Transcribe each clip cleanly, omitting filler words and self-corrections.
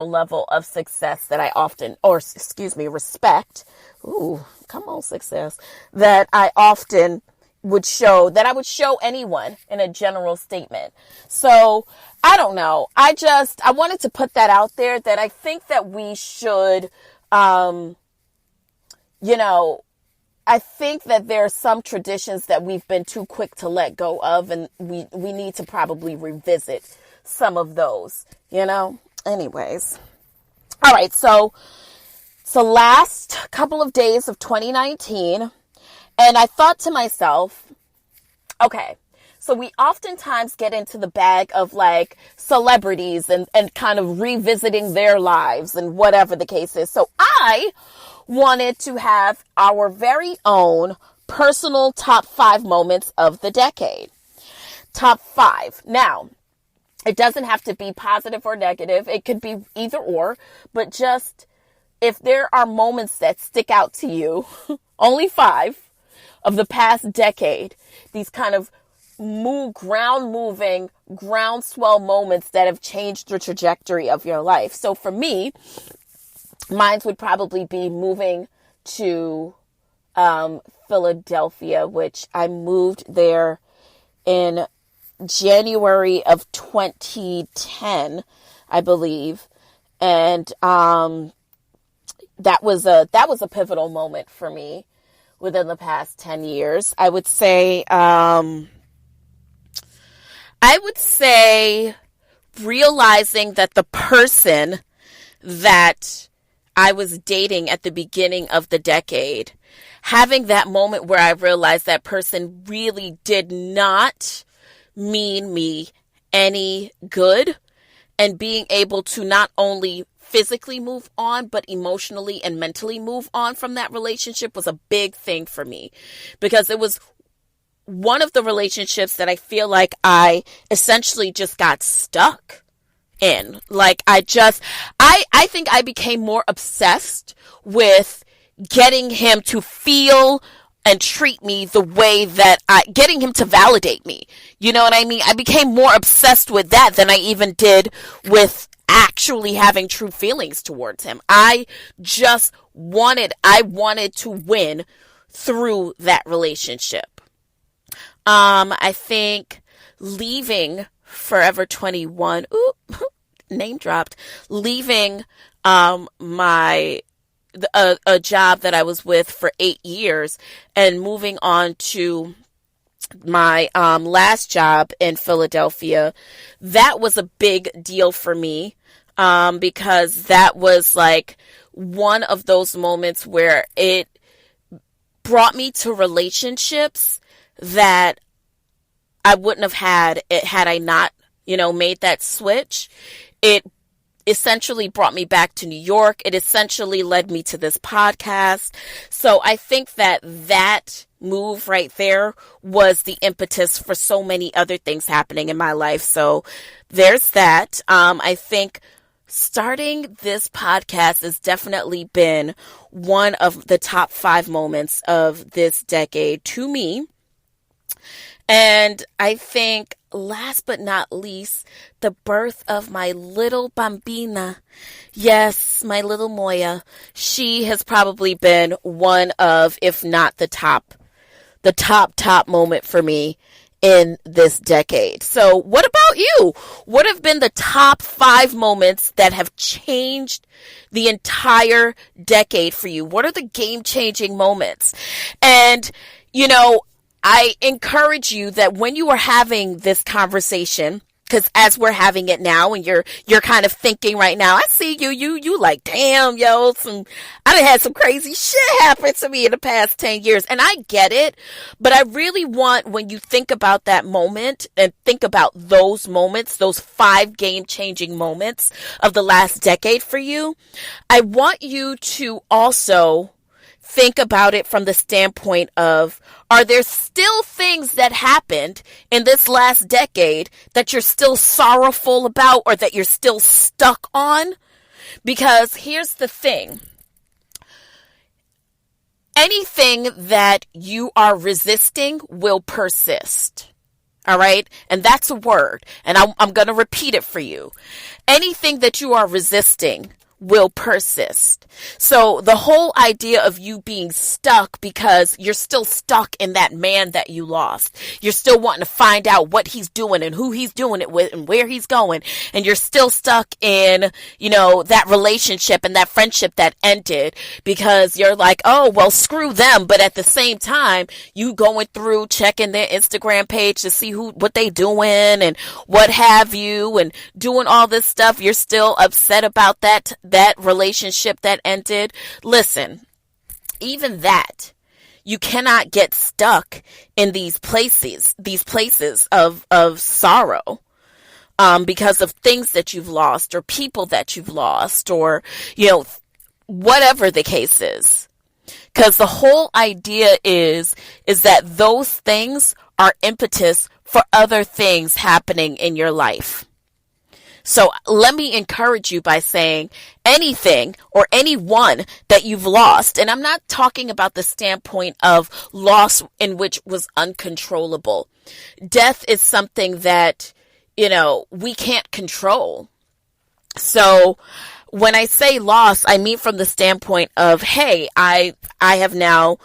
level of success that I often, or excuse me, respect. Ooh, come on, success. That I often would show, that I would show anyone in a general statement. So I don't know. I wanted to put that out there, that I think that we should, I think that there are some traditions that we've been too quick to let go of, and we need to probably revisit some of those, Anyways. All right. So last couple of days of 2019, and I thought to myself, okay, so we oftentimes get into the bag of like celebrities and kind of revisiting their lives and whatever the case is. So I wanted to have our very own personal top 5 moments of the decade. Top 5. Now, it doesn't have to be positive or negative. It could be either or, but just if there are moments that stick out to you, only 5 of the past decade, these kind of ground-moving, groundswell moments that have changed the trajectory of your life. So for me, mine would probably be moving to Philadelphia, which I moved there in January of 2010, I believe. And that was a pivotal moment for me within the past 10 years. I would say realizing that the person that I was dating at the beginning of the decade, having that moment where I realized that person really did not mean me any good, and being able to not only physically move on, but emotionally and mentally move on from that relationship was a big thing for me, because it was one of the relationships that I feel like I essentially just got stuck in. Like I think I became more obsessed with getting him to feel and treat me the way that getting him to validate me. You know what I mean? I became more obsessed with that than I even did with actually having true feelings towards him. I wanted to win through that relationship. I think leaving Forever 21, name dropped, leaving a job that I was with for 8 years and moving on to my last job in Philadelphia, that was a big deal for me, because that was like one of those moments where it brought me to relationships that I wouldn't have had it had I not, made that switch. It essentially brought me back to New York. It essentially led me to this podcast. So I think that move right there was the impetus for so many other things happening in my life. So there's that. I think starting this podcast has definitely been one of the top 5 moments of this decade to me. And I think last but not least, the birth of my little bambina. Yes, my little Moya. She has probably been one of, if not the top moment for me in this decade. So what about you? What have been the top 5 moments that have changed the entire decade for you? What are the game-changing moments? And, I encourage you that when you are having this conversation, because as we're having it now and you're kind of thinking right now, I see you like, damn, yo, I done had some crazy shit happen to me in the past 10 years. And I get it, but I really want, when you think about that moment and think about those moments, those 5 game-changing moments of the last decade for you, I want you to also think about it from the standpoint of, are there still things that happened in this last decade that you're still sorrowful about or that you're still stuck on? Because here's the thing. Anything that you are resisting will persist. All right? And that's a word. And I'm going to repeat it for you. anything that you are resisting will persist. So the whole idea of you being stuck because you're still stuck in that man that you lost. You're still wanting to find out what he's doing and who he's doing it with and where he's going. And you're still stuck in, that relationship and that friendship that ended because you're like, oh, well, screw them. But at the same time, you going through checking their Instagram page to see what they doing and what have you and doing all this stuff. You're still upset about that relationship that ended. Listen, even that, you cannot get stuck in these places of sorrow, because of things that you've lost or people that you've lost or, whatever the case is. Because the whole idea is that those things are impetus for other things happening in your life. So let me encourage you by saying anything or anyone that you've lost, and I'm not talking about the standpoint of loss in which was uncontrollable. Death is something that, we can't control. So when I say loss, I mean from the standpoint of, hey, I have now,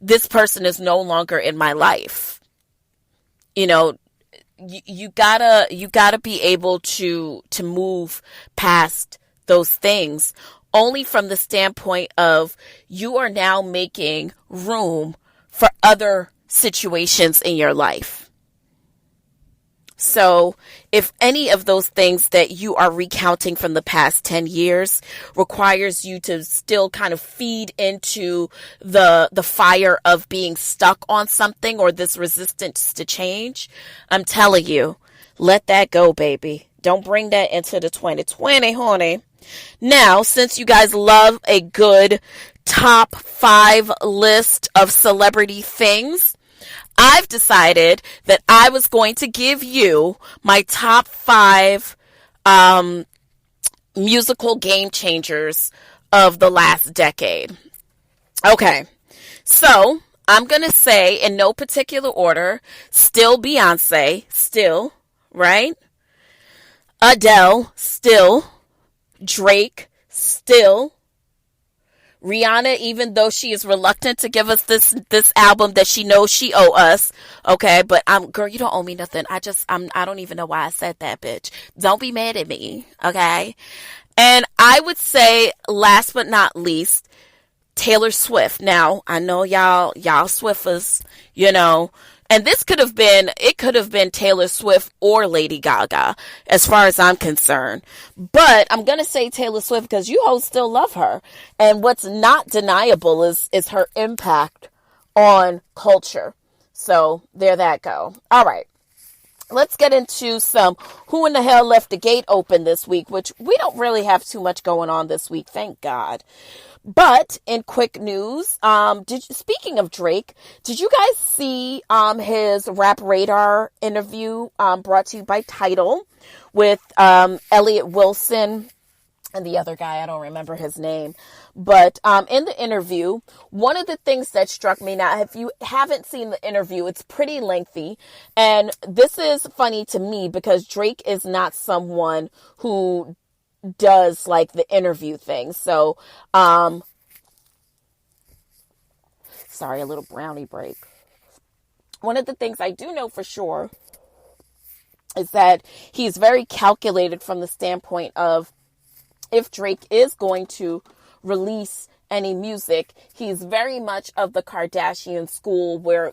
this person is no longer in my life. You gotta be able to move past those things only from the standpoint of you are now making room for other situations in your life. So if any of those things that you are recounting from the past 10 years requires you to still kind of feed into the fire of being stuck on something or this resistance to change, I'm telling you, let that go, baby. Don't bring that into the 2020, honey. Now, since you guys love a good top 5 list of celebrity things, I've decided that I was going to give you my top 5 musical game changers of the last decade. Okay, so I'm going to say in no particular order, still Beyonce, still, right? Adele, still. Drake, still. Rihanna, even though she is reluctant to give us this album that she knows she owe us, okay, but girl, you don't owe me nothing. I don't even know why I said that, bitch. Don't be mad at me, okay? And I would say, last but not least, Taylor Swift. Now, I know y'all Swifters, and it could have been Taylor Swift or Lady Gaga, as far as I'm concerned. But I'm going to say Taylor Swift because you hoes still love her. And what's not deniable is her impact on culture. So there that go. All right. Let's get into some who in the hell left the gate open this week, which we don't really have too much going on this week. Thank God. But in quick news, speaking of Drake, did you guys see his Rap Radar interview brought to you by Tidal with Elliot Wilson and the other guy? I don't remember his name. But in the interview, one of the things that struck me, now if you haven't seen the interview, it's pretty lengthy. And this is funny to me because Drake is not someone who does like the interview thing. So, sorry, a little brownie break. One of the things I do know for sure is that he's very calculated from the standpoint of if Drake is going to release any music, he's very much of the Kardashian school where,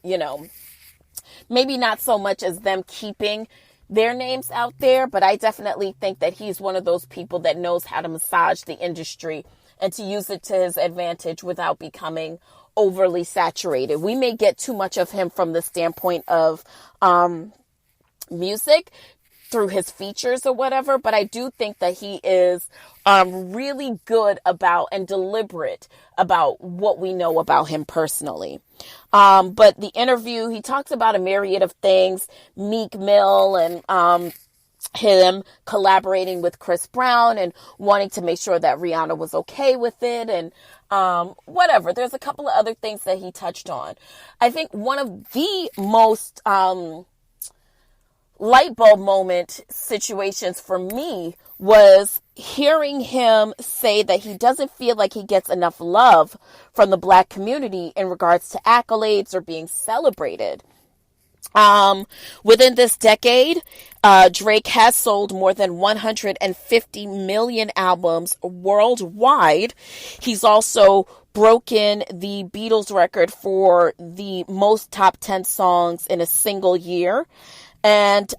maybe not so much as them keeping their names out there, but I definitely think that he's one of those people that knows how to massage the industry and to use it to his advantage without becoming overly saturated. We may get too much of him from the standpoint of music through his features or whatever, but I do think that he is really good about and deliberate about what we know about him personally. But the interview, he talks about a myriad of things, Meek Mill and him collaborating with Chris Brown and wanting to make sure that Rihanna was okay with it and whatever. There's a couple of other things that he touched on. I think one of the most light bulb moment situations for me was hearing him say that he doesn't feel like he gets enough love from the Black community in regards to accolades or being celebrated. Within this decade, Drake has sold more than 150 million albums worldwide. He's also broken the Beatles record for the most top 10 songs in a single year. And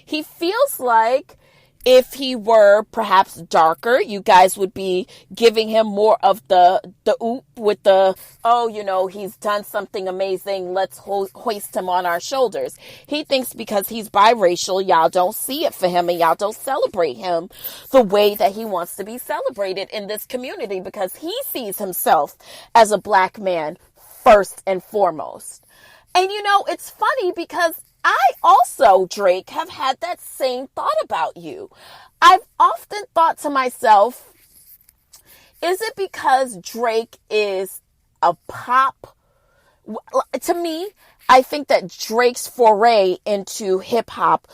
he feels like if he were perhaps darker, you guys would be giving him more of the oop with the, oh, you know, he's done something amazing, let's hoist him on our shoulders. He thinks because he's biracial, y'all don't see it for him and y'all don't celebrate him the way that he wants to be celebrated in this community, because he sees himself as a Black man first and foremost. And you know, it's funny because I also, Drake, have had that same thought about you. I've often thought to myself, is it because Drake is a pop? To me, I think that Drake's foray into hip hop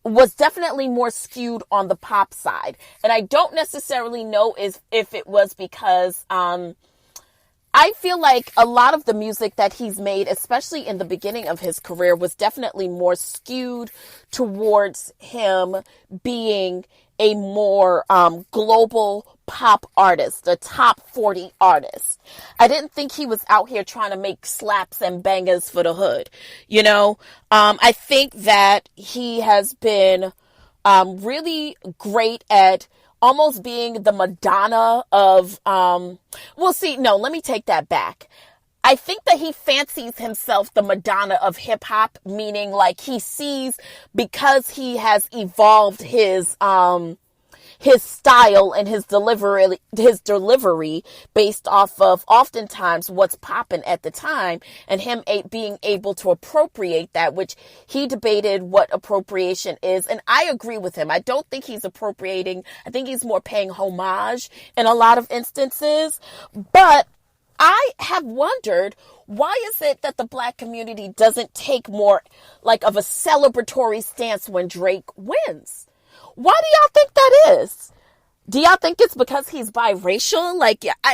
was definitely more skewed on the pop side. And I don't necessarily know if it was because, I feel like a lot of the music that he's made, especially in the beginning of his career, was definitely more skewed towards him being a more global pop artist, a top 40 artist. I didn't think he was out here trying to make slaps and bangers for the hood. You know, I think that he has been really great at almost being the Madonna of, let me take that back. I think that he fancies himself the Madonna of hip hop, meaning like he sees, because he has evolved his style and his delivery based off of oftentimes what's popping at the time, and him being able to appropriate that, which he debated what appropriation is. And I agree with him. I don't think he's appropriating. I think he's more paying homage in a lot of instances. But I have wondered, why is it that the Black community doesn't take more like of a celebratory stance when Drake wins? Why do y'all think that is? Do y'all think it's because he's biracial?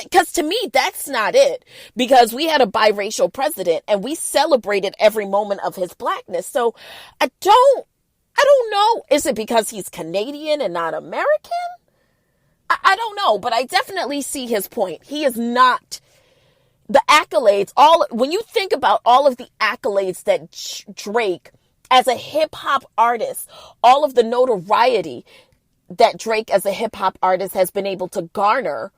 Because to me, that's not it. Because we had a biracial president and we celebrated every moment of his Blackness. So I don't know. Is it because he's Canadian and not American? I don't know, but I definitely see his point. He is not the accolades. When you think about all of the accolades that Drake, as a hip hop artist, all of the notoriety that Drake as a hip hop artist has been able to garner,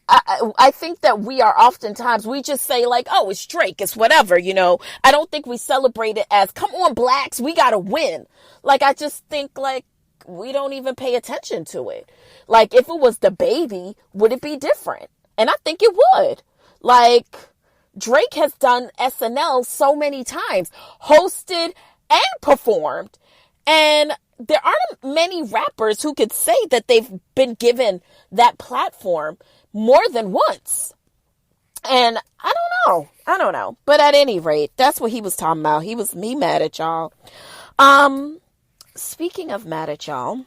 I think that we are oftentimes, we just say like, oh, it's Drake, it's whatever, you know. I don't think we celebrate it as, come on, Blacks, we gotta win. Like, I just think like we don't even pay attention to it. Like, if it was the baby, would it be different? And I think it would. Like, Drake has done SNL so many times, hosted and performed. And there aren't many rappers who could say that they've been given that platform more than once. And I don't know. But at any rate, that's what he was talking about. He mad at y'all. Speaking of mad at y'all,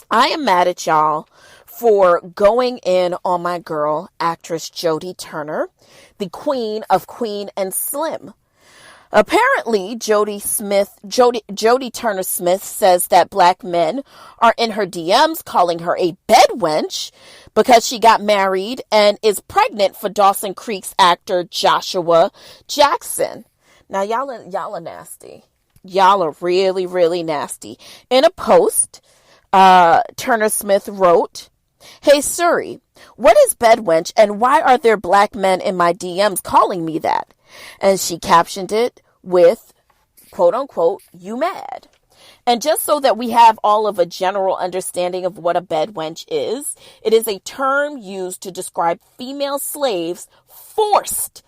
I am mad at y'all for going in on my girl, actress Jodie Turner, the queen of Queen and Slim. Apparently, Jodie Turner Smith says that Black men are in her DMs calling her a bed-wench because she got married and is pregnant for Dawson Creek's actor Joshua Jackson. Now, y'all are nasty. Y'all are really, really nasty. In a post, Turner Smith wrote, "Hey Suri, what is bedwench and why are there Black men in my DMs calling me that?" And she captioned it with, quote unquote, "you mad?" And just so that we have all of a general understanding of what a bedwench is, it is a term used to describe female slaves forced,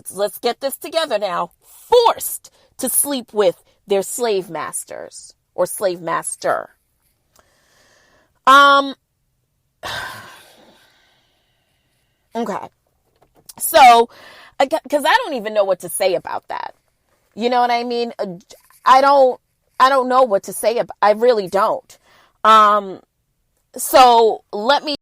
let's get this together now, forced to sleep with their slave masters or slave master. Okay. So, because I don't even know what to say about that. You know what I mean? I don't I don't know what to say. I really don't. So let me